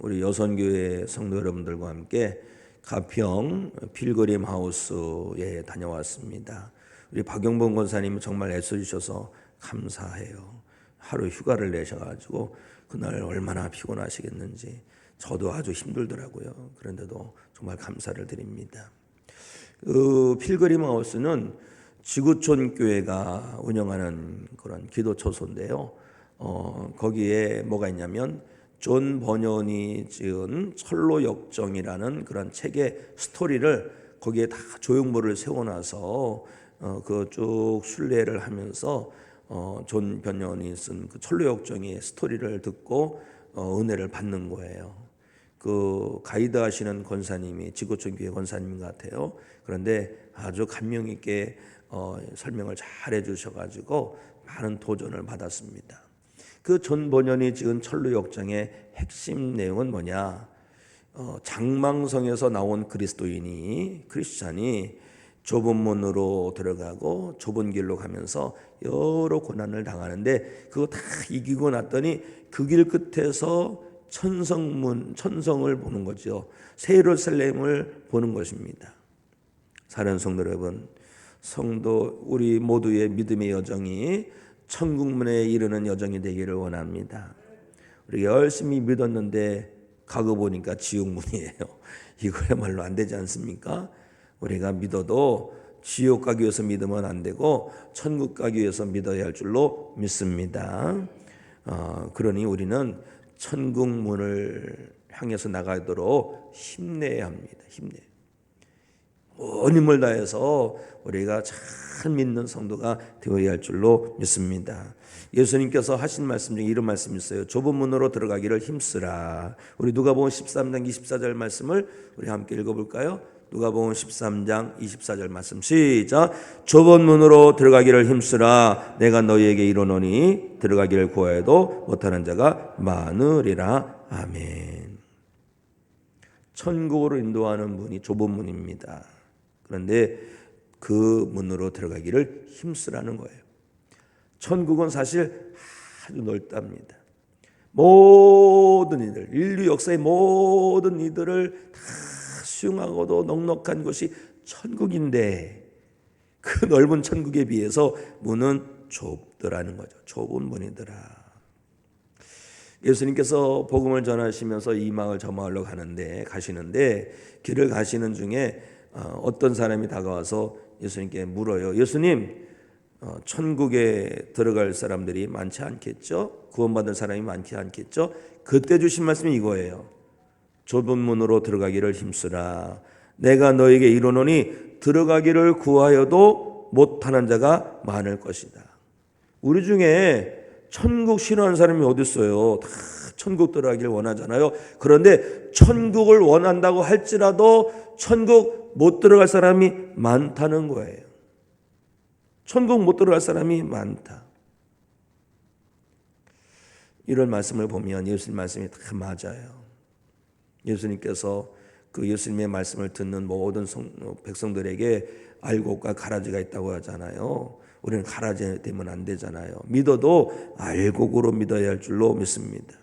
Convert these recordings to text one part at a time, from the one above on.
우리 여선교회 성도 여러분들과 함께 가평 필그림 하우스에 다녀왔습니다. 우리 박영범 권사님이 정말 애써주셔서 감사해요. 하루 휴가를 내셔가지고 그날 얼마나 피곤하시겠는지 저도 아주 힘들더라고요. 그런데도 정말 감사를 드립니다. 필그림 하우스는 지구촌 교회가 운영하는 그런 기도 초소인데요. 거기에 뭐가 있냐면 존 버년이 지은 철로 역정이라는 그런 책의 스토리를 거기에 다 조형물을 세워놔서 그 쭉 순례를 하면서 존 버년이 쓴 그 철로 역정의 스토리를 듣고 은혜를 받는 거예요. 그 가이드 하시는 권사님이 지구촌 교회 권사님 같아요. 그런데 아주 감명 있게 설명을 잘 해주셔가지고 많은 도전을 받았습니다. 그 존 버년이 지은 철로 역정의 핵심 내용은 뭐냐? 장망성에서 나온 크리스찬이 좁은 문으로 들어가고 좁은 길로 가면서 여러 고난을 당하는데 그거 다 이기고 났더니 그 길 끝에서 천성을 보는 거죠. 새 예루살렘을 보는 것입니다. 사랑하는 성도 여러분, 우리 모두의 믿음의 여정이 천국문에 이르는 여정이 되기를 원합니다. 우리가 열심히 믿었는데 가고 보니까 지옥문이에요. 이거야말로 안 되지 않습니까? 우리가 믿어도 지옥 가기 위해서 믿으면 안 되고 천국 가기 위해서 믿어야 할 줄로 믿습니다. 그러니 우리는 천국문을 향해서 나가도록 힘내야 합니다. 온 힘을 다해서 우리가 잘 믿는 성도가 되어야 할 줄로 믿습니다. 예수님께서 하신 말씀 중에 이런 말씀이 있어요. 좁은 문으로 들어가기를 힘쓰라. 우리 누가복음 13장 24절 말씀을 우리 함께 읽어볼까요? 누가복음 13장 24절 말씀 시작. 좁은 문으로 들어가기를 힘쓰라. 내가 너희에게 이르노니 들어가기를 구하여도 못하는 자가 많으리라. 아멘. 천국으로 인도하는 문이 좁은 문입니다. 그런데 그 문으로 들어가기를 힘쓰라는 거예요. 천국은 사실 아주 넓답니다. 모든 이들, 인류 역사의 모든 이들을 다 수용하고도 넉넉한 곳이 천국인데 그 넓은 천국에 비해서 문은 좁더라는 거죠. 좁은 문이더라. 예수님께서 복음을 전하시면서 이 마을 저 마을로 가시는데 길을 가시는 중에 어떤 사람이 다가와서 예수님께 물어요. 예수님, 천국에 들어갈 사람들이 많지 않겠죠? 구원받을 사람이 많지 않겠죠? 그때 주신 말씀이 이거예요. 좁은 문으로 들어가기를 힘쓰라. 내가 너에게 이르노니 들어가기를 구하여도 못하는 자가 많을 것이다. 우리 중에 천국 싫어하는 사람이 어디 있어요? 다 천국 들어가기를 원하잖아요. 그런데 천국을 원한다고 할지라도 천국 못 들어갈 사람이 많다는 거예요. 천국 못 들어갈 사람이 많다. 이런 말씀을 보면 예수님 말씀이 다 맞아요. 예수님께서 그 예수님의 말씀을 듣는 모든 백성들에게 알곡과 가라지가 있다고 하잖아요. 우리는 가라지 되면 안 되잖아요. 믿어도 알곡으로 믿어야 할 줄로 믿습니다.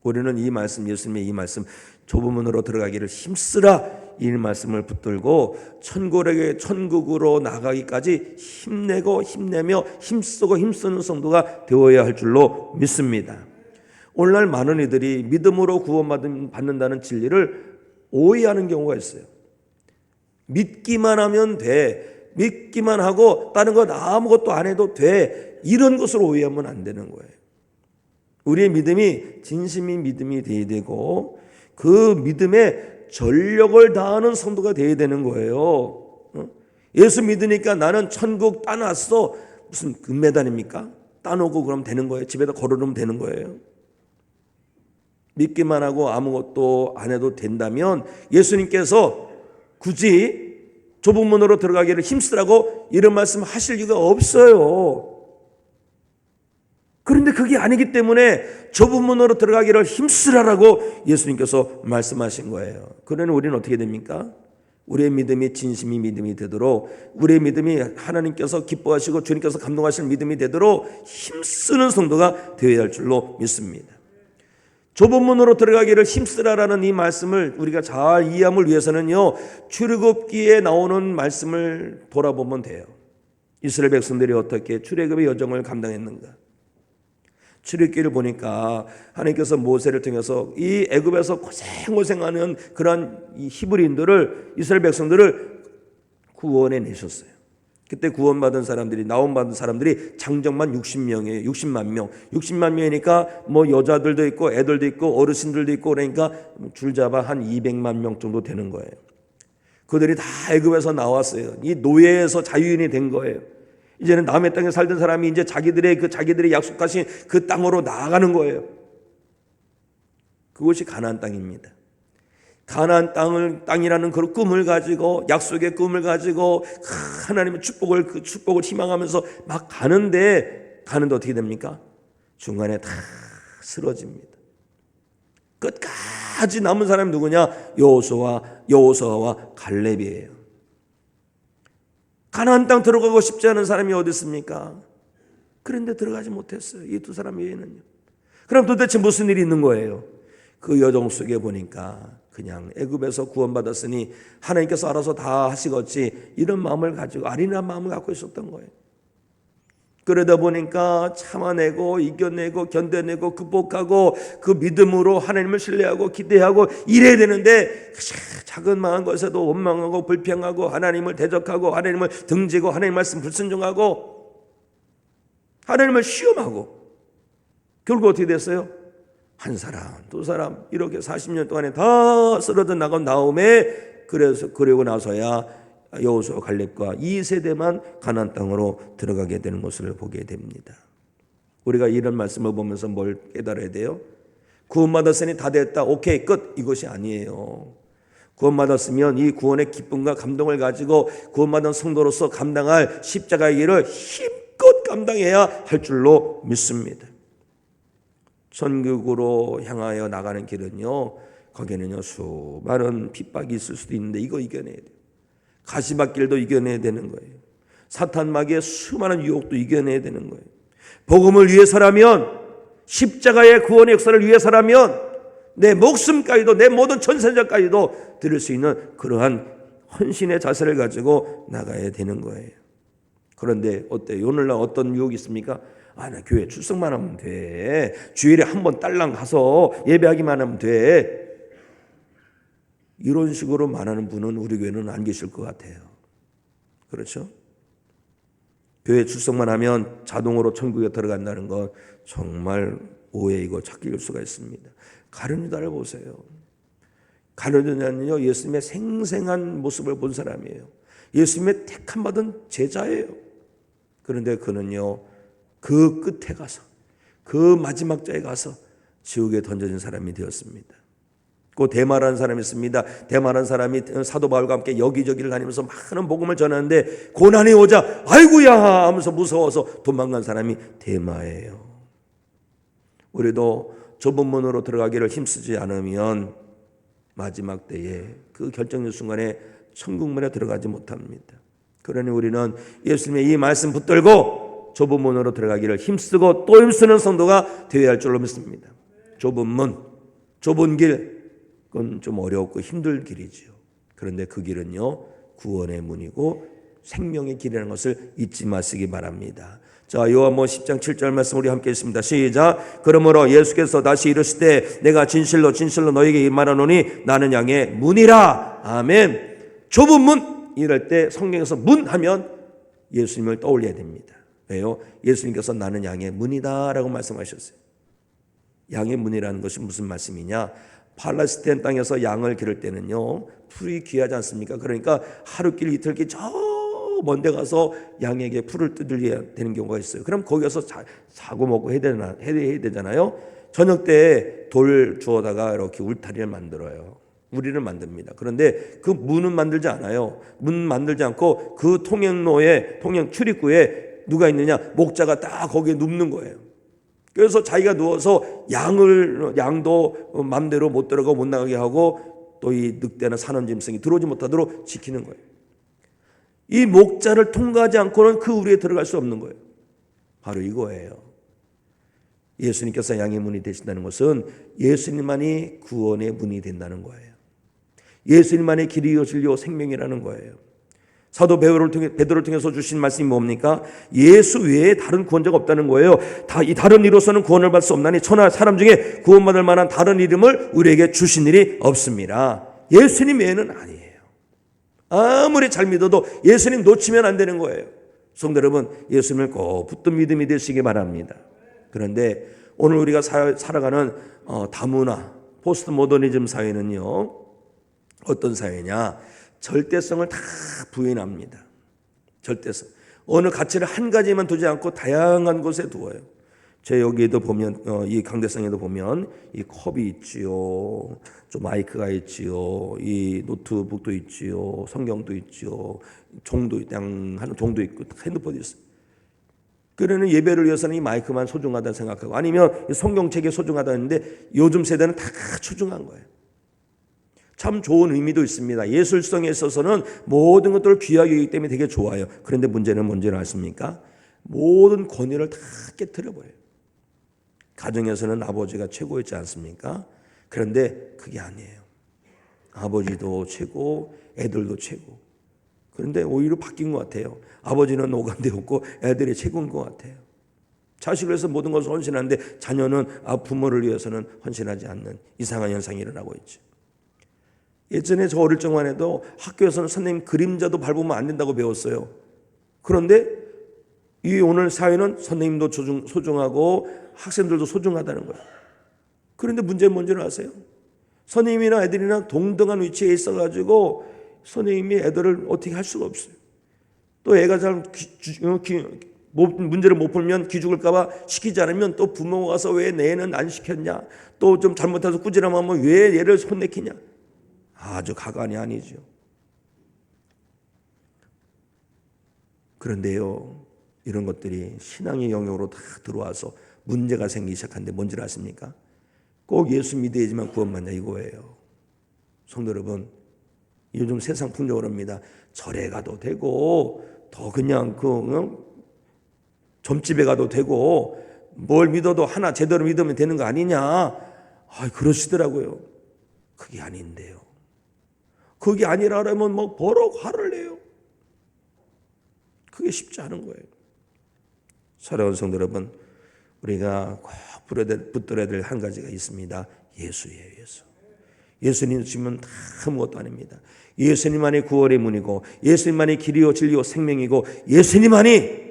우리는 이 말씀, 예수님의 이 말씀, 좁은 문으로 들어가기를 힘쓰라, 이 말씀을 붙들고 천국으로 나가기까지 힘내며 힘쓰고 힘쓰는 성도가 되어야 할 줄로 믿습니다. 오늘날 많은 이들이 믿음으로 구원받는다는 진리를 오해하는 경우가 있어요. 믿기만 하면 돼. 믿기만 하고 다른 것 아무것도 안 해도 돼. 이런 것을 오해하면 안 되는 거예요. 우리의 믿음이 진심인 믿음이 되어야 되고 그 믿음에 전력을 다하는 성도가 되어야 되는 거예요. 예수 믿으니까 나는 천국 따놨어. 무슨 금메달입니까? 따놓고 그럼 되는 거예요. 집에다 걸어놓으면 되는 거예요. 믿기만 하고 아무것도 안 해도 된다면 예수님께서 굳이 좁은 문으로 들어가기를 힘쓰라고 이런 말씀 하실 이유가 없어요. 그런데 그게 아니기 때문에 좁은 문으로 들어가기를 힘쓰라라고 예수님께서 말씀하신 거예요. 그러니 우리는 어떻게 됩니까? 우리의 믿음이 진심이 믿음이 되도록, 우리의 믿음이 하나님께서 기뻐하시고 주님께서 감동하실 믿음이 되도록 힘쓰는 성도가 되어야 할 줄로 믿습니다. 좁은 문으로 들어가기를 힘쓰라라는 이 말씀을 우리가 잘 이해함을 위해서는요, 출애굽기에 나오는 말씀을 돌아보면 돼요. 이스라엘 백성들이 어떻게 출애굽의 여정을 감당했는가. 출애굽기를 보니까 하나님께서 모세를 통해서 이 애굽에서 고생하는 그런 이 히브리인들을, 이스라엘 백성들을 구원해 내셨어요. 그때 구원받은 사람들이, 나온받은 사람들이 장정만 60명이에요. 60만 명. 60만 명이니까 뭐 여자들도 있고 애들도 있고 어르신들도 있고, 그러니까 줄 잡아 한 200만 명 정도 되는 거예요. 그들이 다 애굽에서 나왔어요. 이 노예에서 자유인이 된 거예요. 이제는 남의 땅에 살던 사람이 이제 자기들의 약속하신 그 땅으로 나아가는 거예요. 그것이 가나안 땅입니다. 가나안 땅이라는 그 꿈을 가지고, 약속의 꿈을 가지고 하나님의 그 축복을 희망하면서 막 가는데 어떻게 됩니까? 중간에 다 쓰러집니다. 끝까지 남은 사람이 누구냐? 여호수아와 갈렙이에요. 가나안 땅 들어가고 싶지 않은 사람이 어디 있습니까? 그런데 들어가지 못했어요. 이 두 사람 외에는요. 그럼 도대체 무슨 일이 있는 거예요? 그 여정 속에 보니까 그냥 애굽에서 구원받았으니 하나님께서 알아서 다 하시겠지, 이런 마음을 가지고, 아린한 마음을 갖고 있었던 거예요. 그러다 보니까 참아내고 이겨내고 견뎌내고 극복하고 그 믿음으로 하나님을 신뢰하고 기대하고 이래야 되는데, 작은 망한 것에도 원망하고 불평하고 하나님을 대적하고 하나님을 등지고 하나님 말씀 불순종하고 하나님을 시험하고, 결국 어떻게 됐어요? 한 사람, 두 사람, 이렇게 40년 동안에 다 쓰러져 나간 다음에, 그러고 나서야 여호수아 갈렙과 2세대만 가나안 땅으로 들어가게 되는 것을 보게 됩니다. 우리가 이런 말씀을 보면서 뭘 깨달아야 돼요? 구원받았으니 다 됐다, 오케이 끝, 이것이 아니에요. 구원받았으면 이 구원의 기쁨과 감동을 가지고 구원받은 성도로서 감당할 십자가의 일을 힘껏 감당해야 할 줄로 믿습니다. 천국으로 향하여 나가는 길은요, 거기는요 수많은 핍박이 있을 수도 있는데 이거 이겨내야 돼요. 가시밭길도 이겨내야 되는 거예요. 사탄마귀의 수많은 유혹도 이겨내야 되는 거예요. 복음을 위해서라면, 십자가의 구원의 역사를 위해서라면 내 목숨까지도, 내 모든 전생자까지도 드릴 수 있는 그러한 헌신의 자세를 가지고 나가야 되는 거예요. 그런데 어때요? 오늘날 어떤 유혹이 있습니까? 나 교회 출석만 하면 돼. 주일에 한 번 딸랑 가서 예배하기만 하면 돼. 이런 식으로 말하는 분은 우리 교회는 안 계실 것 같아요. 그렇죠? 교회 출석만 하면 자동으로 천국에 들어간다는 건 정말 오해이고 착각일 수가 있습니다. 가룟 유다를 보세요. 가룟 유다는요, 예수님의 생생한 모습을 본 사람이에요. 예수님의 택함 받은 제자예요. 그런데 그는요, 그 끝에 가서, 그 마지막 자에 가서 지옥에 던져진 사람이 되었습니다. 그 데마라는 사람이 있습니다. 데마라는 사람이 사도 바울과 함께 여기저기를 다니면서 많은 복음을 전하는데 고난이 오자 아이고야 하면서 무서워서 도망간 사람이 데마예요. 우리도 좁은 문으로 들어가기를 힘쓰지 않으면 마지막 때에 그 결정적 순간에 천국문에 들어가지 못합니다. 그러니 우리는 예수님의 이 말씀 붙들고 좁은 문으로 들어가기를 힘쓰고 또 힘쓰는 성도가 되어야 할 줄로 믿습니다. 좁은 문, 좁은 길, 그건 좀 어렵고 힘들 길이지요. 그런데 그 길은요, 구원의 문이고 생명의 길이라는 것을 잊지 마시기 바랍니다. 자, 요한복음 10장 7절 말씀 우리 함께 읽습니다. 시작. 그러므로 예수께서 다시 이르시되 내가 진실로 진실로 너에게 말하노니 나는 양의 문이라. 아멘. 좁은 문, 이럴 때 성경에서 문 하면 예수님을 떠올려야 됩니다. 왜요? 예수님께서 나는 양의 문이다 라고 말씀하셨어요. 양의 문이라는 것이 무슨 말씀이냐? 팔레스타인 땅에서 양을 기를 때는요, 풀이 귀하지 않습니까? 그러니까 하루길 이틀길 저 먼데 가서 양에게 풀을 뜯어야 되는 경우가 있어요. 그럼 거기 가서 사고 먹고 해야 되잖아요. 저녁 때 돌 주워다가 이렇게 울타리를 만들어요. 우리를 만듭니다. 그런데 그 문은 만들지 않아요. 문 만들지 않고 그 통행 출입구에 누가 있느냐? 목자가 딱 거기에 눕는 거예요. 그래서 자기가 누워서 양도 맘대로 못 들어가고 못 나가게 하고 또 이 늑대나 산원짐승이 들어오지 못하도록 지키는 거예요. 이 목자를 통과하지 않고는 그 우리에 들어갈 수 없는 거예요. 바로 이거예요. 예수님께서 양의 문이 되신다는 것은 예수님만이 구원의 문이 된다는 거예요. 예수님만이 길이요 진리요 생명이라는 거예요. 사도 베드로를 통해서 주신 말씀이 뭡니까? 예수 외에 다른 구원자가 없다는 거예요. 이 다른 이로서는 구원을 받을 수 없나니 천하 사람 중에 구원받을 만한 다른 이름을 우리에게 주신 일이 없습니다. 예수님 외에는 아니에요. 아무리 잘 믿어도 예수님 놓치면 안 되는 거예요. 성도 여러분, 예수님을 꼭 붙든 믿음이 되시기 바랍니다. 그런데 오늘 우리가 살아가는 다문화 포스트 모더니즘 사회는요, 어떤 사회냐? 절대성을 다 부인합니다. 절대성. 어느 가치를 한 가지만 두지 않고 다양한 곳에 두어요. 제 여기에도 보면 이 강대상에도 보면 이 컵이 있지요, 좀 마이크가 있지요, 이 노트북도 있지요, 성경도 있지요, 종도 하는 종도 있고 핸드폰도 있어요. 그러는 예배를 위해서는 이 마이크만 소중하다 생각하고 아니면 성경책이 소중하다 했는데 요즘 세대는 다 소중한 거예요. 참 좋은 의미도 있습니다. 예술성에 있어서는 모든 것들을 귀하게 여기기 때문에 되게 좋아요. 그런데 문제는 뭔지를 아십니까? 모든 권위를 다 깨트려버려요. 가정에서는 아버지가 최고였지 않습니까? 그런데 그게 아니에요. 아버지도 최고, 애들도 최고. 그런데 오히려 바뀐 것 같아요. 아버지는 오간되었고 애들이 최고인 것 같아요. 자식을 위해서 모든 것을 헌신하는데 자녀는 부모를 위해서는 헌신하지 않는 이상한 현상이 일어나고 있죠. 예전에 저 어릴 적만 해도 학교에서는 선생님 그림자도 밟으면 안 된다고 배웠어요. 그런데 이 오늘 사회는 선생님도 소중하고 학생들도 소중하다는 거예요. 그런데 문제는 뭔지를 아세요? 선생님이나 애들이나 동등한 위치에 있어가지고 선생님이 애들을 어떻게 할 수가 없어요. 또 애가 잘 문제를 못 풀면 기죽을까봐 시키지 않으면 또 부모가 가서 왜 내 애는 안 시켰냐, 또 좀 잘못해서 꾸지람하면 왜 얘를 혼내키냐. 아주 가관이 아니죠. 그런데요, 이런 것들이 신앙의 영역으로 다 들어와서 문제가 생기기 시작하는데 뭔지를 아십니까? 꼭 예수 믿어야지만 구원받냐 이거예요. 성도 여러분, 요즘 세상 풍조그럽니다. 절에 가도 되고 더 그냥 점집에 가도 되고 뭘 믿어도 하나 제대로 믿으면 되는 거 아니냐, 그러시더라고요. 그게 아닌데요. 그게 아니라면 버럭 화를 내요. 그게 쉽지 않은 거예요. 사랑하는 성도 여러분, 우리가 꼭 붙들어야 될 한 가지가 있습니다. 예수예요. 예수. 예수님 주시면 다 아무것도 아닙니다. 예수님만이 구원의 문이고 예수님만이 길이요 진리요 생명이고 예수님만이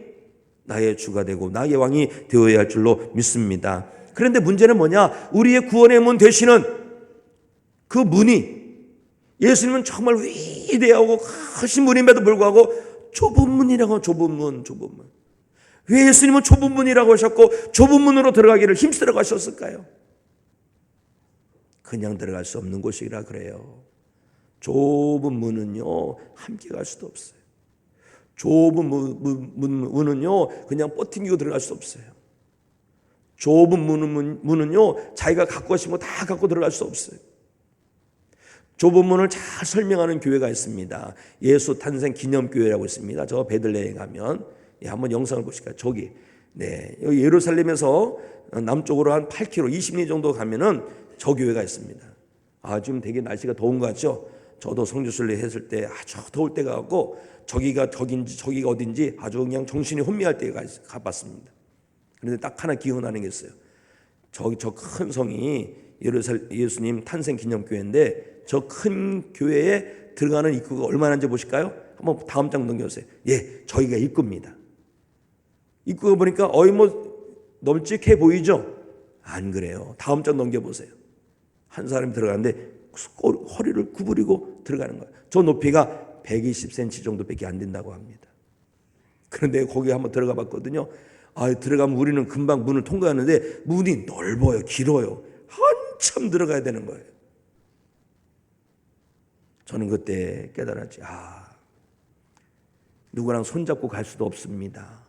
나의 주가 되고 나의 왕이 되어야 할 줄로 믿습니다. 그런데 문제는 뭐냐? 우리의 구원의 문 되시는 그 문이, 예수님은 정말 위대하고 크신 문임에도 불구하고 좁은 문이라고. 좁은 문. 왜 예수님은 좁은 문이라고 하셨고 좁은 문으로 들어가기를 힘쓰라고 하셨을까요? 그냥 들어갈 수 없는 곳이라 그래요. 좁은 문은요 함께 갈 수도 없어요. 좁은 문은요 그냥 뻗팅기고 들어갈 수 없어요. 좁은 문은요 자기가 갖고 싶은 거 다 갖고 들어갈 수 없어요. 좁은 문을 잘 설명하는 교회가 있습니다. 예수 탄생 기념교회라고 있습니다. 저 베들레헴에 가면 한번 영상을 보실까요? 저기 여기 예루살렘에서 남쪽으로 한 8km 20리 정도 가면은 저 교회가 있습니다. 지금 되게 날씨가 더운 것 같죠? 저도 성지순례 했을 때 아주 더울 때가 갔고 저기가 어딘지 아주 그냥 정신이 혼미할 때가 가봤습니다. 그런데 딱 하나 기억나는 게 있어요. 저 큰 성이 예수님 탄생 기념교회인데 저 큰 교회에 들어가는 입구가 얼마나인지 보실까요? 한번 다음 장 넘겨주세요. 저희가 입구입니다. 입구가 보니까 널찍해 보이죠? 안 그래요. 다음 장 넘겨보세요. 한 사람이 들어가는데 허리를 구부리고 들어가는 거예요. 저 높이가 120cm 정도밖에 안 된다고 합니다. 그런데 거기 한번 들어가 봤거든요. 들어가면 우리는 금방 문을 통과하는데 문이 넓어요. 길어요. 한참 들어가야 되는 거예요. 저는 그때 깨달았지. 누구랑 손잡고 갈 수도 없습니다.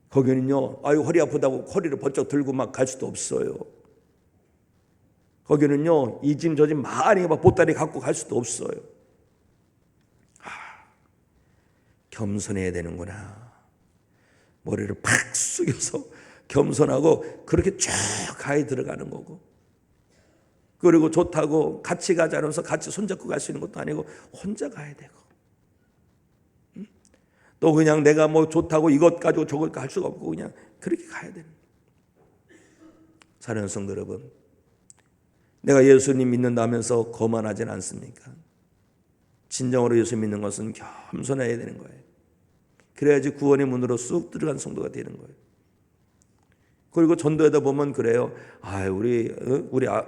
거기는요, 허리 아프다고 허리를 번쩍 들고 막 갈 수도 없어요. 거기는요, 이 짐 저 짐 많이 보따리 갖고 갈 수도 없어요. 겸손해야 되는구나. 머리를 팍 숙여서 겸손하고 그렇게 쭉 가에 들어가는 거고, 그리고 좋다고 같이 가자 하면서 같이 손잡고 갈 수 있는 것도 아니고 혼자 가야 되고, 또 그냥 내가 뭐 좋다고 이것 가지고 저것 갈 수가 없고 그냥 그렇게 가야 되는 거예요. 사랑하는 성도 여러분, 내가 예수님 믿는다면서 거만하진 않습니까? 진정으로 예수 믿는 것은 겸손해야 되는 거예요. 그래야지 구원의 문으로 쑥 들어간 성도가 되는 거예요. 그리고 전도하다 보면 그래요. 우리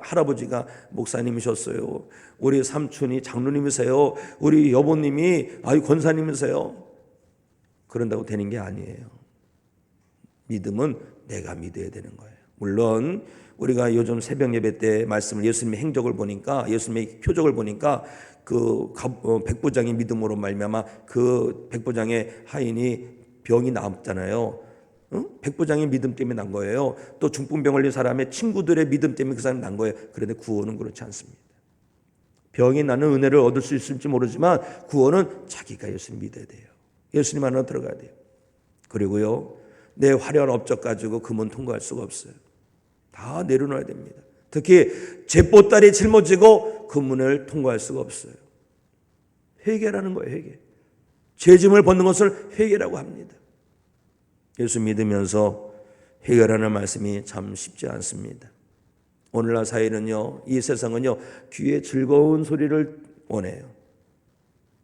할아버지가 목사님이셨어요. 우리 삼촌이 장로님이세요. 우리 여보님이 권사님이세요. 그런다고 되는 게 아니에요. 믿음은 내가 믿어야 되는 거예요. 물론 우리가 요즘 새벽 예배 때 말씀을 예수님의 행적을 보니까, 예수님의 표적을 보니까 그 백부장의 믿음으로 말미암아 그 백부장의 하인이 병이 나았잖아요. 백부장의 믿음 때문에 난 거예요. 또 중풍병 걸린 사람의 친구들의 믿음 때문에 그 사람이 난 거예요. 그런데 구원은 그렇지 않습니다. 병이 나는 은혜를 얻을 수 있을지 모르지만 구원은 자기가 예수님 믿어야 돼요. 예수님 안으로 들어가야 돼요. 그리고요, 내 화려한 업적 가지고 그 문 통과할 수가 없어요. 다 내려놔야 됩니다. 특히 제보딸이 짊어지고 그 문을 통과할 수가 없어요. 회개라는 거예요. 회개. 죄짐을 벗는 것을 회개라고 합니다. 예수 믿으면서 회개라는 말씀이 참 쉽지 않습니다. 오늘날 사회는요, 이 세상은요, 귀에 즐거운 소리를 원해요.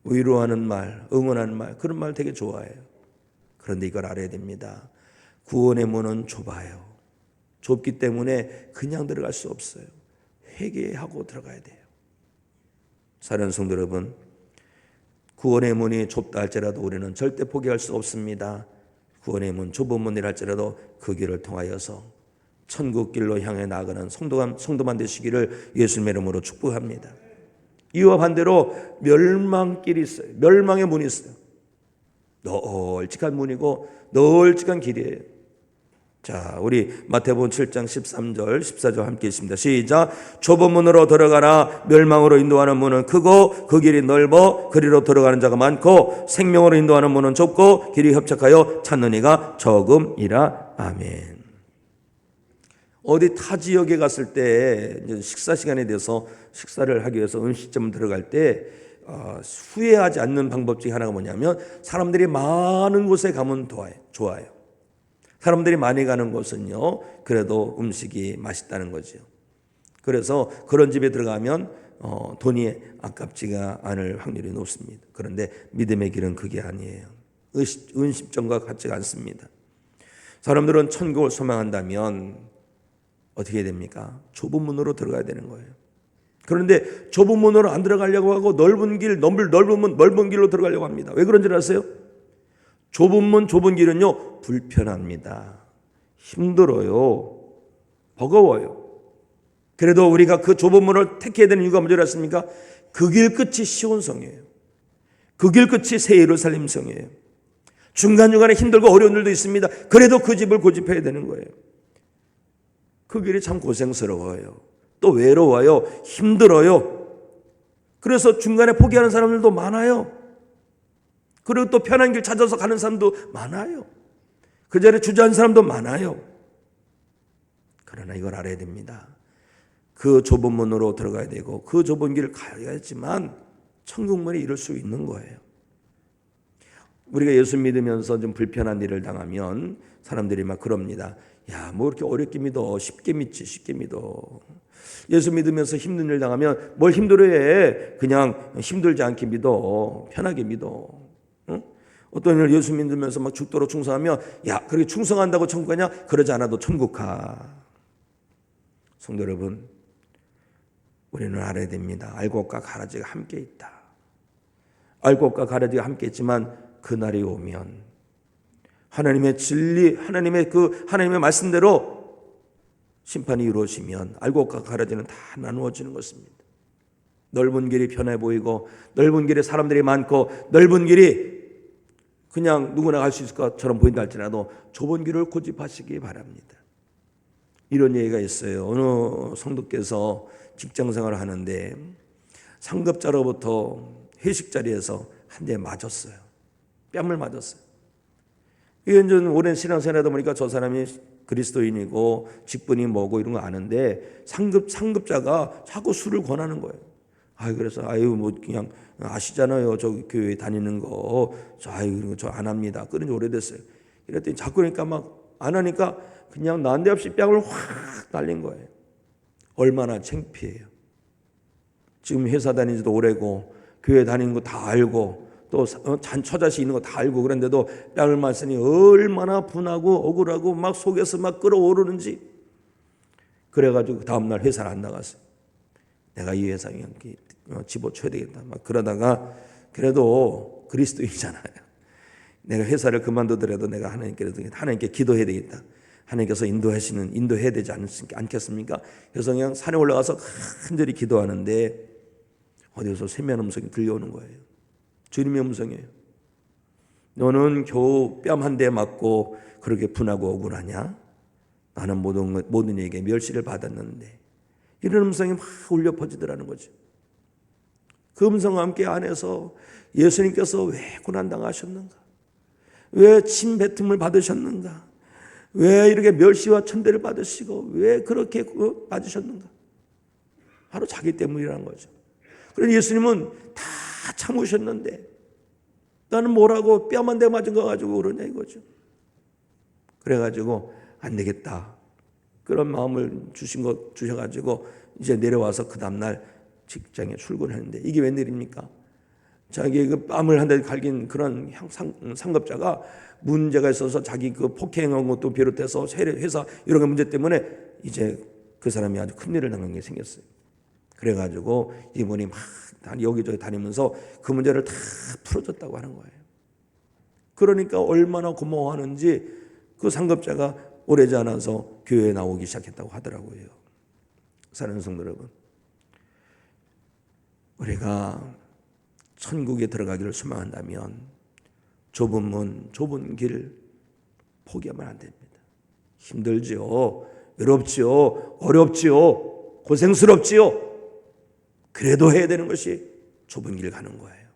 위로하는 말, 응원하는 말, 그런 말 되게 좋아해요. 그런데 이걸 알아야 됩니다. 구원의 문은 좁아요. 좁기 때문에 그냥 들어갈 수 없어요. 회개하고 들어가야 돼요. 사랑하는 성도 여러분, 구원의 문이 좁다 할지라도 우리는 절대 포기할 수 없습니다. 구원의 문, 좁은 문이라 할지라도 그 길을 통하여서 천국 길로 향해 나아가는 성도만 되시기를 예수님의 이름으로 축복합니다. 이와 반대로 멸망길이 있어요. 멸망의 문이 있어요. 널찍한 문이고 널찍한 길이에요. 자, 우리 마태복음 7장 13절 14절 함께 있습니다. 시작. 좁은 문으로 들어가라. 멸망으로 인도하는 문은 크고 그 길이 넓어 그리로 들어가는 자가 많고 생명으로 인도하는 문은 좁고 길이 협착하여 찾는 이가 적음이라. 아멘. 어디 타 지역에 갔을 때 식사 시간에 대해서 식사를 하기 위해서 음식점 들어갈 때 후회하지 않는 방법 중에 하나가 뭐냐면, 사람들이 많은 곳에 가면 좋아요. 사람들이 많이 가는 곳은요, 그래도 음식이 맛있다는 거죠. 그래서 그런 집에 들어가면 돈이 아깝지가 않을 확률이 높습니다. 그런데 믿음의 길은 그게 아니에요. 은십전과 같지가 않습니다. 사람들은 천국을 소망한다면 어떻게 됩니까? 좁은 문으로 들어가야 되는 거예요. 그런데 좁은 문으로 안 들어가려고 하고 넓은 길로 들어가려고 합니다. 왜 그런지 아세요? 좁은 문, 좁은 길은요, 불편합니다. 힘들어요. 버거워요. 그래도 우리가 그 좁은 문을 택해야 되는 이유가 뭔지 아십니까? 그 길 끝이 시온성이에요. 그 길 끝이 새 예루살렘성이에요. 중간중간에 힘들고 어려운 일도 있습니다. 그래도 그 집을 고집해야 되는 거예요. 그 길이 참 고생스러워요. 또 외로워요. 힘들어요. 그래서 중간에 포기하는 사람들도 많아요. 그리고 또 편한 길 찾아서 가는 사람도 많아요. 그 자리에 주저하는 사람도 많아요. 그러나 이걸 알아야 됩니다. 그 좁은 문으로 들어가야 되고 그 좁은 길을 가야지만 천국문에 이룰 수 있는 거예요. 우리가 예수 믿으면서 좀 불편한 일을 당하면 사람들이 막 그럽니다. 야, 뭐 이렇게 어렵게 믿어. 쉽게 믿지, 쉽게 믿어. 예수 믿으면서 힘든 일 당하면 뭘 힘들어해. 그냥 힘들지 않게 믿어. 편하게 믿어. 응? 어떤 일 예수 믿으면서 막 죽도록 충성하면, 야, 그렇게 충성한다고 천국 가냐? 그러지 않아도 천국 가. 성도 여러분, 우리는 알아야 됩니다. 알곡과 가라지가 함께 있다. 알곡과 가라지가 함께 있지만 그날이 오면 하나님의 진리, 하나님의 말씀대로 심판이 이루어지면 알곡과 가라지는 다 나누어지는 것입니다. 넓은 길이 편해 보이고 넓은 길에 사람들이 많고 넓은 길이 그냥 누구나 갈 수 있을 것처럼 보인다 할지라도 좁은 길을 고집하시기 바랍니다. 이런 얘기가 있어요. 어느 성도께서 직장생활을 하는데 상급자로부터 회식 자리에서 한 대 맞았어요. 뺨을 맞았어요. 이게 이제 오랜 신앙생활하다 보니까 저 사람이 그리스도인이고 직분이 뭐고 이런 거 아는데 상급자가 자꾸 술을 권하는 거예요. 그래서 뭐 그냥 아시잖아요. 저 교회 다니는 거 저 안 합니다. 끊은 지 오래됐어요. 이랬더니 자꾸 그러니까 막 안 하니까 그냥 난데없이 뺨을 확 날린 거예요. 얼마나 창피해요. 지금 회사 다닌 지도 오래고 교회 다니는 거 다 알고 또 처자식 있는 거 다 알고 그런데도 뺨을 맞으니 얼마나 분하고 억울하고 막 속에서 막 끓어오르는지. 그래가지고 다음날 회사를 안 나갔어요. 내가 이 회사에 집어쳐야 되겠다. 막 그러다가 그래도 그리스도인이잖아요. 내가 회사를 그만두더라도 내가 하나님께 기도해야 되겠다. 하나님께서 인도해야 되지 않겠습니까? 그래서 그냥 산에 올라가서 간절히 기도하는데 어디서 세미한 음성이 들려오는 거예요. 주님의 음성이에요. 너는 겨우 뺨 한 대 맞고 그렇게 분하고 억울하냐? 나는 모든 이에게 멸시를 받았는데. 이런 음성이 막 울려 퍼지더라는 거죠. 그 음성과 함께 안에서 예수님께서 왜 고난당하셨는가? 왜 침뱉음을 받으셨는가? 왜 이렇게 멸시와 천대를 받으시고 왜 그렇게 맞으셨는가? 바로 자기 때문이라는 거죠. 그래서 예수님은 다 참으셨는데 나는 뭐라고 뺨 한 대 맞은 거 가지고 그러냐 이거죠. 그래가지고 안 되겠다. 그런 마음을 주셔가지고 이제 내려와서 그 다음날 직장에 출근했는데 이게 웬일입니까? 자기 그 뺨을 한 대 갈긴 그런 상급자가 문제가 있어서 자기 그 폭행한 것도 비롯해서 회사 이런 문제 때문에 이제 그 사람이 아주 큰일을 당한 게 생겼어요. 그래가지고 이분이 막 여기저기 다니면서 그 문제를 다 풀어줬다고 하는 거예요. 그러니까 얼마나 고마워하는지 그 상급자가 오래지 않아서 교회에 나오기 시작했다고 하더라고요. 사랑하는 성도 여러분, 우리가 천국에 들어가기를 소망한다면 좁은 문, 좁은 길 포기하면 안 됩니다. 힘들지요, 외롭지요, 어렵지요, 고생스럽지요. 그래도 해야 되는 것이 좁은 길 가는 거예요.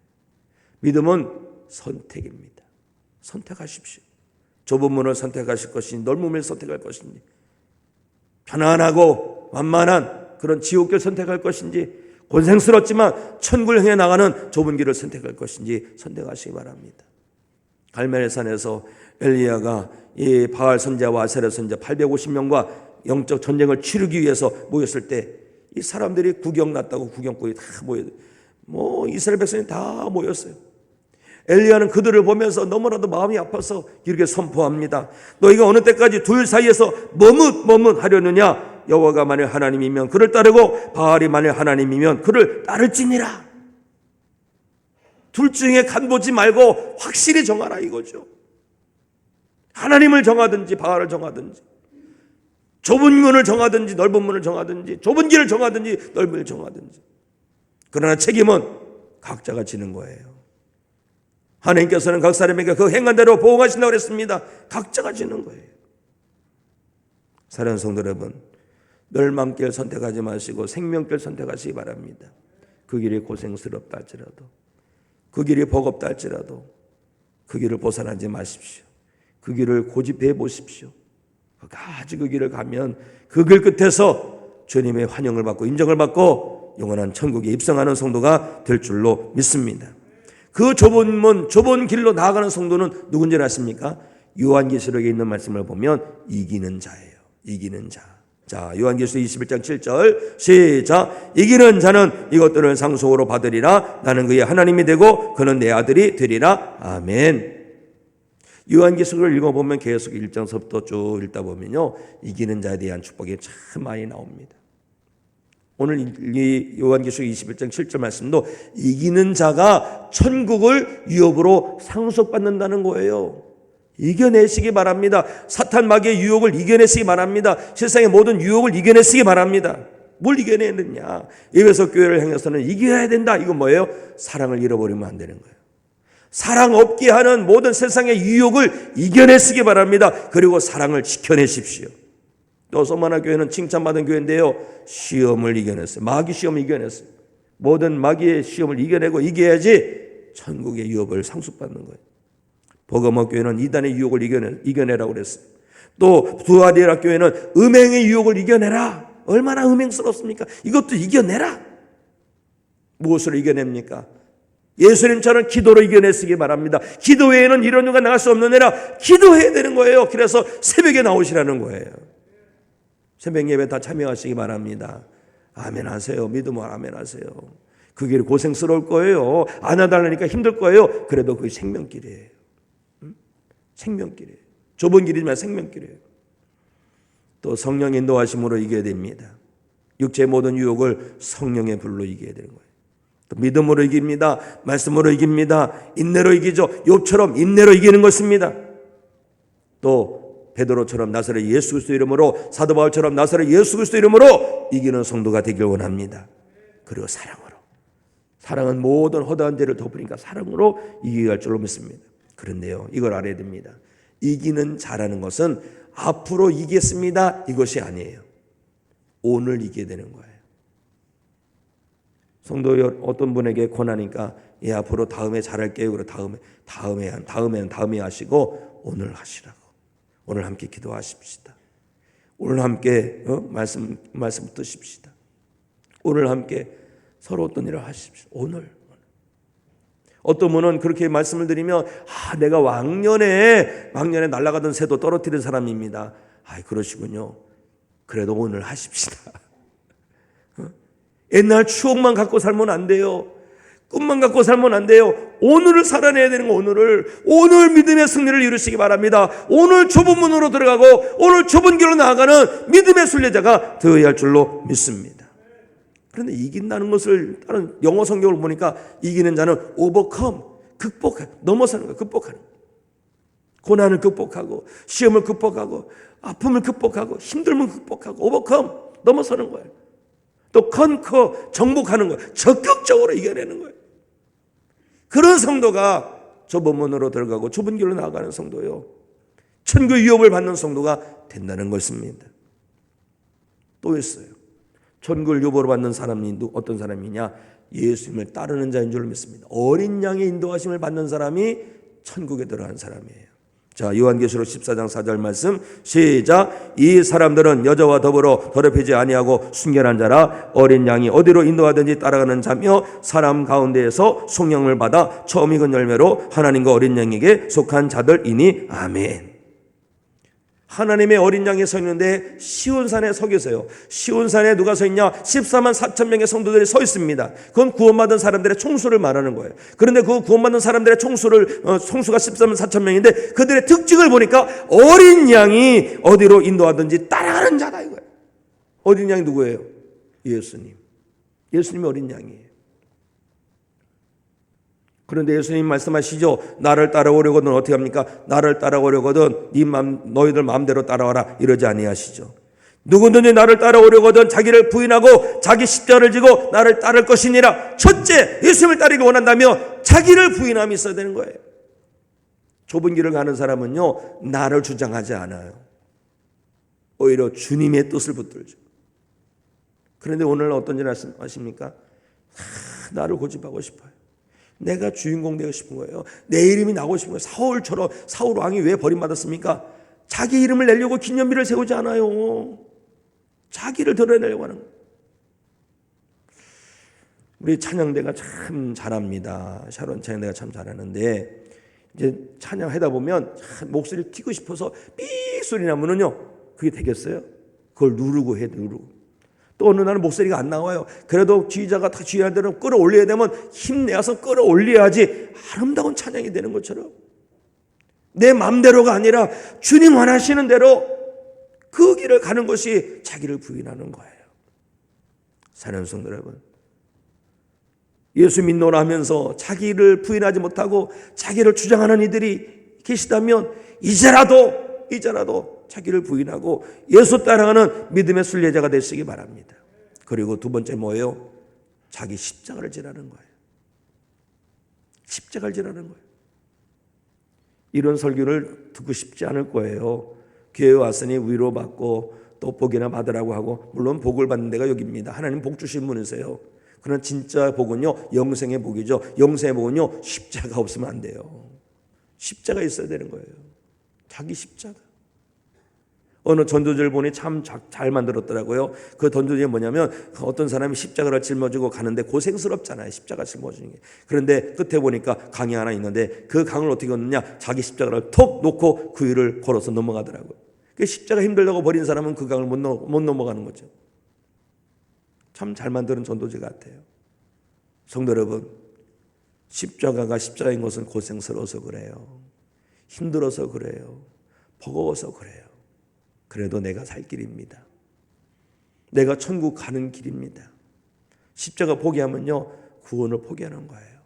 믿음은 선택입니다. 선택하십시오. 좁은 문을 선택하실 것인지 넓은 문을 선택할 것인지 편안하고 완만한 그런 지옥길 선택할 것인지 고생스럽지만 천국을 향해 나가는 좁은 길을 선택할 것인지 선택하시기 바랍니다. 갈멜의 산에서 엘리야가 이 바알 선지자와 아세라 선지자 850명과 영적 전쟁을 치르기 위해서 모였을 때 이 사람들이 구경 났다고 구경꾼이 다 이스라엘 백성이 다 모였어요. 엘리야는 그들을 보면서 너무나도 마음이 아파서 이렇게 선포합니다. 너희가 어느 때까지 둘 사이에서 머뭇하려느냐? 여호와가 만일 하나님이면 그를 따르고 바알이 만일 하나님이면 그를 따를지니라. 둘 중에 간보지 말고 확실히 정하라 이거죠. 하나님을 정하든지 바알을 정하든지 좁은 문을 정하든지 넓은 문을 정하든지 좁은 길을 정하든지 넓은 길을 정하든지 그러나 책임은 각자가 지는 거예요. 하나님께서는 각 사람에게 그 행한 대로 보응하신다고 그랬습니다. 각자가 지는 거예요. 사랑하는 성도 여러분, 멸망길 선택하지 마시고 생명길 선택하시기 바랍니다. 그 길이 고생스럽다 할지라도 그 길이 버겁다 할지라도 그 길을 벗어나지 마십시오. 그 길을 고집해 보십시오. 끝까지 그 길을 가면 그 길 끝에서 주님의 환영을 받고 인정을 받고 영원한 천국에 입성하는 성도가 될 줄로 믿습니다. 그 좁은 문, 좁은 길로 나아가는 성도는 누군지 아십니까? 요한계시록에 있는 말씀을 보면 이기는 자예요. 이기는 자. 자, 요한계시록 21장 7절 시작. 이기는 자는 이것들을 상속으로 받으리라. 나는 그의 하나님이 되고 그는 내 아들이 되리라. 아멘. 요한계시록을 읽어보면 계속 1장서부터 쭉 읽다 보면요, 이기는 자에 대한 축복이 참 많이 나옵니다. 오늘 이 요한계시록 21장 7절 말씀도 이기는 자가 천국을 유업으로 상속받는다는 거예요. 이겨내시기 바랍니다. 사탄 마귀의 유혹을 이겨내시기 바랍니다. 세상의 모든 유혹을 이겨내시기 바랍니다. 뭘 이겨내느냐? 에베소 교회를 향해서는 이겨야 된다. 이건 뭐예요? 사랑을 잃어버리면 안 되는 거예요. 사랑 없게 하는 모든 세상의 유혹을 이겨내시기 바랍니다. 그리고 사랑을 지켜내십시오. 또 소마나 교회는 칭찬받은 교회인데요, 시험을 이겨냈어요. 마귀 시험을 이겨냈어요. 모든 마귀의 시험을 이겨내고 이겨야지 천국의 유혹을 상속받는 거예요. 버거모 교회는 이단의 유혹을 이겨내라고 그랬어요. 또 두아디라 교회는 음행의 유혹을 이겨내라. 얼마나 음행스럽습니까? 이것도 이겨내라. 무엇으로 이겨냅니까? 예수님처럼 기도로 이겨냈으기 바랍니다. 기도 외에는 이런 이유가 나갈 수 없는 애라 기도해야 되는 거예요. 그래서 새벽에 나오시라는 거예요. 새벽 예배 다 참여하시기 바랍니다. 아멘 하세요. 믿음으로 아멘 하세요. 그 길이 고생스러울 거예요. 안 해달라니까 힘들 거예요. 그래도 그게 생명길이에요. 생명길이에요. 좁은 길이지만 생명길이에요. 또 성령 인도하심으로 이겨야 됩니다. 육체의 모든 유혹을 성령의 불로 이겨야 되는 거예요. 또 믿음으로 이깁니다. 말씀으로 이깁니다. 인내로 이기죠. 욥처럼 인내로 이기는 것입니다. 또 베드로처럼 나사렛 예수 그리스도 이름으로, 사도 바울처럼 나사렛 예수 그리스도 이름으로 이기는 성도가 되길 원합니다. 그리고 사랑으로. 사랑은 모든 허다한 죄를 덮으니까 사랑으로 이기게 할 줄로 믿습니다. 그런데요, 이걸 알아야 됩니다. 이기는 자라는 것은 앞으로 이기겠습니다 이것이 아니에요. 오늘 이기게 되는 거예요. 성도 어떤 분에게 권하니까 앞으로 다음에 잘할게요. 그리고 다음에 하시고 오늘 하시라고. 오늘 함께 기도하십시다. 오늘 함께 말씀 듣십시다. 오늘 함께 서로 어떤 일을 하십시오. 오늘. 어떤 분은 그렇게 말씀을 드리면 내가 왕년에 날아가던 새도 떨어뜨린 사람입니다. 그러시군요. 그래도 오늘 하십시다. 옛날 추억만 갖고 살면 안 돼요. 꿈만 갖고 살면 안 돼요. 오늘을 살아내야 되는 거. 오늘 믿음의 승리를 이루시기 바랍니다. 오늘 좁은 문으로 들어가고 오늘 좁은 길로 나아가는 믿음의 순례자가 되어야 할 줄로 믿습니다. 그런데 이긴다는 것을 다른 영어 성경을 보니까 이기는 자는 overcome, 넘어서는 거예요. 극복하는 거예요. 고난을 극복하고 시험을 극복하고 아픔을 극복하고 힘듦을 극복하고 overcome, 넘어서는 거예요. 또 conquer, 정복하는 거예요. 적극적으로 이겨내는 거예요. 그런 성도가 좁은 문으로 들어가고 좁은 길로 나아가는 성도요. 천국의 유업을 받는 성도가 된다는 것입니다. 또 있어요. 천국을 유업으로 받는 사람이 어떤 사람이냐? 예수님을 따르는 자인 줄 믿습니다. 어린 양의 인도하심을 받는 사람이 천국에 들어간 사람이에요. 자, 요한계시록 14장 4절 말씀 시작. 이 사람들은 여자와 더불어 더럽히지 아니하고 순결한 자라 어린 양이 어디로 인도하든지 따라가는 자며 사람 가운데에서 성령을 받아 처음 익은 열매로 하나님과 어린 양에게 속한 자들이니 아멘. 하나님의 어린 양이 서 있는데 시온산에 서 계세요. 시온산에 누가 서 있냐? 14만 4천 명의 성도들이 서 있습니다. 그건 구원받은 사람들의 총수를 말하는 거예요. 그런데 그 구원받은 사람들의 총수가 14만 4천 명인데 그들의 특징을 보니까 어린 양이 어디로 인도하든지 따라가는 자다 이거예요. 어린 양이 누구예요? 예수님. 예수님이 어린 양이에요. 그런데 예수님 말씀하시죠. 나를 따라오려거든 어떻게 합니까? 나를 따라오려거든 너희들 마음대로 따라와라 이러지 아니하시죠. 누구든지 나를 따라오려거든 자기를 부인하고 자기 십자가를 지고 나를 따를 것이니라. 첫째, 예수님을 따르기 원한다면 자기를 부인함이 있어야 되는 거예요. 좁은 길을 가는 사람은요, 나를 주장하지 않아요. 오히려 주님의 뜻을 붙들죠. 그런데 오늘 어떤 일 하십니까? 나를 고집하고 싶어요. 내가 주인공 되고 싶은 거예요. 내 이름이 나고 싶은 거예요. 사울처럼. 사울 왕이 왜 버림받았습니까? 자기 이름을 내려고 기념비를 세우지 않아요. 자기를 드러내려고 하는 거예요. 우리 찬양대가 참 잘합니다. 샤론 찬양대가 참 잘하는데 이제 찬양하다 보면 목소리를 튀고 싶어서 삑 소리 나면은요, 그게 되겠어요? 그걸 누르고 해야 돼, 누르고. 또 어느 날은 목소리가 안 나와요. 그래도 지휘자가 다 지휘하는 대로 끌어올려야 되면 힘내서 끌어올려야지 아름다운 찬양이 되는 것처럼 내 마음대로가 아니라 주님 원하시는 대로 그 길을 가는 것이 자기를 부인하는 거예요. 사랑하는 성도 여러분, 예수 믿노라 하면서 자기를 부인하지 못하고 자기를 주장하는 이들이 계시다면 이제라도 자기를 부인하고 예수 따라가는 믿음의 순례자가 되시기 바랍니다. 그리고 두 번째 뭐예요? 자기 십자가를 지라는 거예요. 십자가를 지라는 거예요. 이런 설교를 듣고 싶지 않을 거예요. 교회에 왔으니 위로받고 또 복이나 받으라고 하고, 물론 복을 받는 데가 여기입니다. 하나님 복 주신 분이세요. 그러나 진짜 복은요, 영생의 복이죠. 영생의 복은요, 십자가 없으면 안 돼요. 십자가 있어야 되는 거예요. 자기 십자가. 어느 전도지를 보니 참 잘 만들었더라고요. 그 전도지가 뭐냐면 어떤 사람이 십자가를 짊어지고 가는데 고생스럽잖아요. 십자가 짊어지는 게. 그런데 끝에 보니까 강이 하나 있는데 그 강을 어떻게 걷느냐, 자기 십자가를 톡 놓고 그 위를 걸어서 넘어가더라고요. 그 십자가 힘들다고 버린 사람은 그 강을 못 넘어가는 거죠. 참 잘 만드는 전도지 같아요. 성도 여러분, 십자가가 십자가인 것은 고생스러워서 그래요. 힘들어서 그래요. 버거워서 그래요. 그래도 내가 살 길입니다. 내가 천국 가는 길입니다. 십자가 포기하면요, 구원을 포기하는 거예요.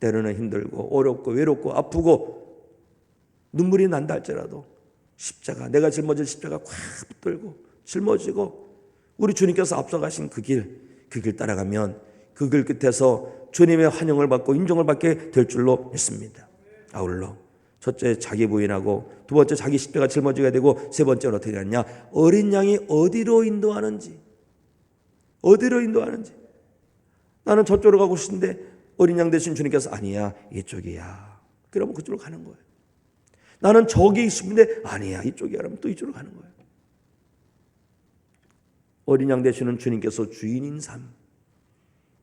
때로는 힘들고 어렵고 외롭고 아프고 눈물이 난다 할지라도 십자가, 내가 짊어질 십자가 꽉 붙들고 짊어지고 우리 주님께서 앞서가신 그 길 따라가면 그 길 끝에서 주님의 환영을 받고 인정을 받게 될 줄로 믿습니다. 아울러 첫째 자기 부인하고, 두 번째 자기 십자가 짊어지게 되고, 세 번째는 어떻게 하냐, 어린 양이 어디로 인도하는지 나는 저쪽으로 가고 싶은데 어린 양 대신 주님께서 아니야 이쪽이야, 그러면 그쪽으로 가는 거예요. 나는 저기 싶은데 아니야 이쪽이야, 그러면 또 이쪽으로 가는 거예요. 어린 양 되시는 주님께서 주인인 삶,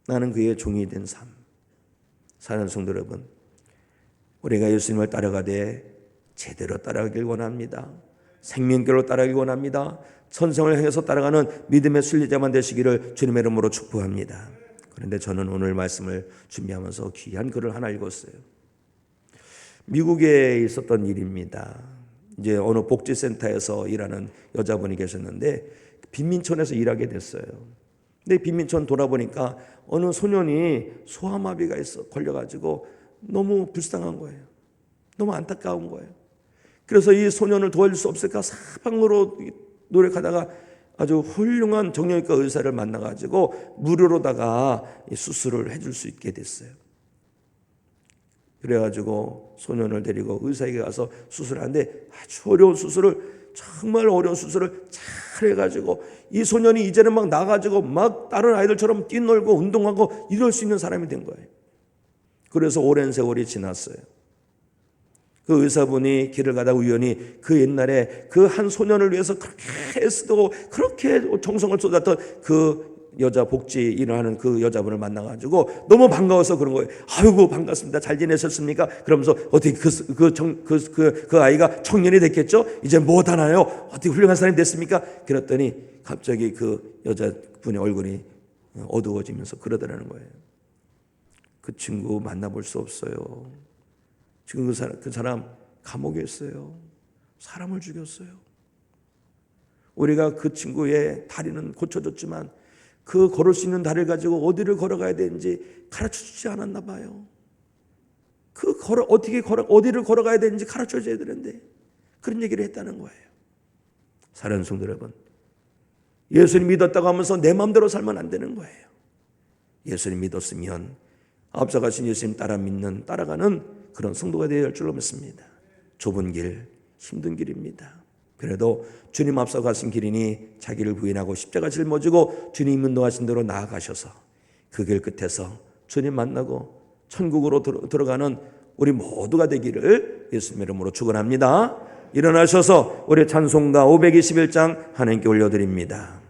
나는 그의 종이 된 삶. 사랑하는 성도 여러분, 우리가 예수님을 따라가되 제대로 따라가길 원합니다. 생명길로 따라가길 원합니다. 천성을 향해서 따라가는 믿음의 순례자만 되시기를 주님의 이름으로 축복합니다. 그런데 저는 오늘 말씀을 준비하면서 귀한 글을 하나 읽었어요. 미국에 있었던 일입니다. 이제 어느 복지센터에서 일하는 여자분이 계셨는데 빈민촌에서 일하게 됐어요. 근데 빈민촌 돌아보니까 어느 소년이 소아마비가 걸려가지고 너무 불쌍한 거예요. 너무 안타까운 거예요. 그래서 이 소년을 도와줄 수 없을까 사방으로 노력하다가 아주 훌륭한 정형외과 의사를 만나가지고 무료로다가 수술을 해줄 수 있게 됐어요. 그래가지고 소년을 데리고 의사에게 가서 수술하는데 아주 어려운 수술을, 정말 어려운 수술을 잘 해가지고 이 소년이 이제는 막 나가지고 막 다른 아이들처럼 뛰놀고 운동하고 이럴 수 있는 사람이 된 거예요. 그래서 오랜 세월이 지났어요. 그 의사분이 길을 가다 우연히 그 옛날에 그 한 소년을 위해서 그렇게 애쓰고 그렇게 정성을 쏟았던 그 여자 복지 일을 하는 그 여자분을 만나가지고 너무 반가워서 그런 거예요. 아이고 반갑습니다. 잘 지내셨습니까? 그러면서 어떻게 그 아이가 청년이 됐겠죠? 이제 뭐 하나요? 어떻게 훌륭한 사람이 됐습니까? 그랬더니 갑자기 그 여자분의 얼굴이 어두워지면서 그러더라는 거예요. 그 친구 만나볼 수 없어요. 지금 그 사람 감옥에 있어요. 사람을 죽였어요. 우리가 그 친구의 다리는 고쳐줬지만 그 걸을 수 있는 다리를 가지고 어디를 걸어가야 되는지 가르쳐주지 않았나 봐요. 어디를 걸어가야 되는지 가르쳐줘야 되는데 그런 얘기를 했다는 거예요. 사랑하는 성도 여러분, 예수님 믿었다고 하면서 내 마음대로 살면 안 되는 거예요. 예수님 믿었으면 앞서가신 예수님 따라가는 그런 성도가 되어야 할 줄로 믿습니다. 좁은 길, 힘든 길입니다. 그래도 주님 앞서 가신 길이니 자기를 부인하고 십자가 짊어지고 주님 인도하신 대로 나아가셔서 그 길 끝에서 주님 만나고 천국으로 들어가는 우리 모두가 되기를 예수님의 이름으로 축원합니다. 일어나셔서 우리 찬송가 521장 하나님께 올려드립니다.